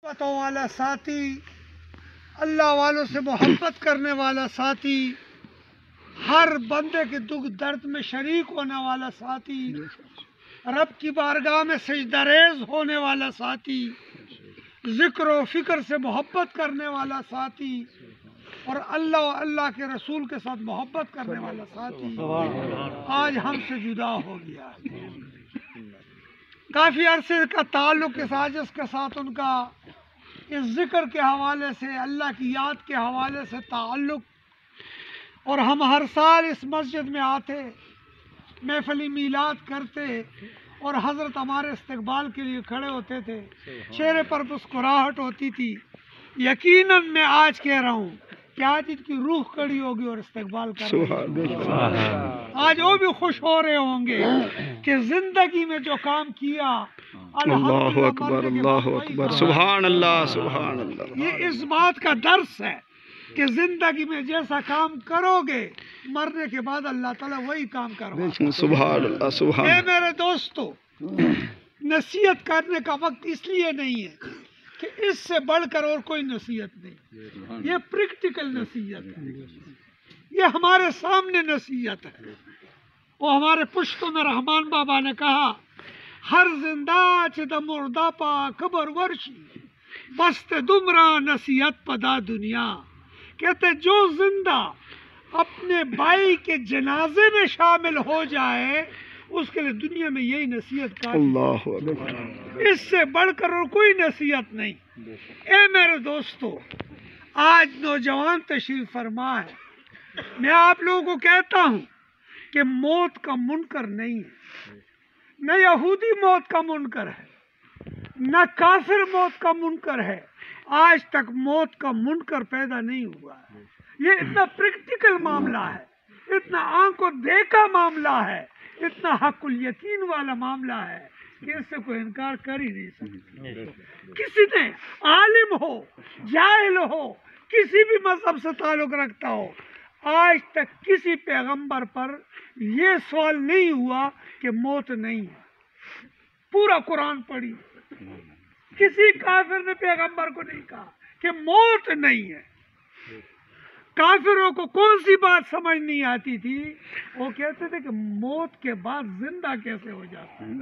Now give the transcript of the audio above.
محبتوں والا ساتھی، اللہ والوں سے محبت کرنے والا ساتھی، ہر بندے کے دکھ درد میں شریک ہونے والا ساتھی، رب کی بارگاہ میں سجدہ ریز ہونے والا ساتھی، ذکر و فکر سے محبت کرنے والا ساتھی، اور اللہ و اللہ کے رسول کے ساتھ محبت کرنے والا ساتھی آج ہم سے جدا ہو گیا۔ کافی عرصے کا تعلق اس عاجز کے ساتھ ان کا اس ذکر کے حوالے سے، اللہ کی یاد کے حوالے سے تعلق، اور ہم ہر سال اس مسجد میں آتے، محفل میلاد کرتے اور حضرت ہمارے استقبال کے لیے کھڑے ہوتے تھے، چہرے پر مسکراہٹ ہوتی تھی۔ یقیناً میں آج کہہ رہا ہوں کہ آج ان کی روح کھڑی ہوگی اور استقبال کر رہی ہوگی۔ آج وہ بھی خوش ہو رہے ہوں گے کہ زندگی میں جو کام کیا، اللہ اکبر، اللہ اکبر، سبحان اللہ، سبحان اللہ۔ یہ اس بات کا درس ہے کہ زندگی میں جیسا کام کرو گے، مرنے کے بعد اللہ تعالیٰ وہی کام کروا۔ سبحان اللہ، سبحان اے اللہ۔ میرے دوستو، نصیحت کرنے کا وقت اس لیے نہیں ہے کہ اس سے بڑھ کر اور کوئی نصیحت نہیں، یہ پریکٹیکل نصیحت ہے، یہ ہمارے سامنے نصیحت ہے۔ وہ ہمارے پشتوں میں رحمان بابا نے کہا، ہر زندہ چد مردہ پا خبر ورشی بست دمرا نصیحت پدا دنیا۔ کہتے جو زندہ اپنے بھائی کے جنازے میں شامل ہو جائے، اس کے لیے دنیا میں یہی نصیحت کافی ہے۔ اللہ اکبر۔ اس سے بڑھ کر اور کوئی نصیحت نہیں۔ اے میرے دوستو، آج نوجوان تشریف فرما ہے، میں آپ لوگوں کو کہتا ہوں کہ موت کا منکر نہیں ہے، نہ یہودی موت کا منکر ہے، نہ کافر موت کا منکر ہے، آج تک موت کا منکر پیدا نہیں ہوا ہے۔ یہ اتنا پریکٹیکل معاملہ ہے، اتنا آنکھوں دیکھا معاملہ ہے، اتنا حق الیقین والا معاملہ ہے کہ اس سے کوئی انکار کر ہی نہیں سکتا۔ کسی نے عالم ہو، جاہل ہو، کسی بھی مذہب سے تعلق رکھتا ہو، آج تک کسی پیغمبر پر یہ سوال نہیں ہوا کہ موت نہیں ہے۔ پورا قرآن پڑھی، کسی کافر نے پیغمبر کو نہیں کہا کہ موت نہیں ہے۔ کافروں کو کون سی بات سمجھ نہیں آتی تھی؟ وہ کہتے تھے کہ موت کے بعد زندہ کیسے ہو جاتا ہے۔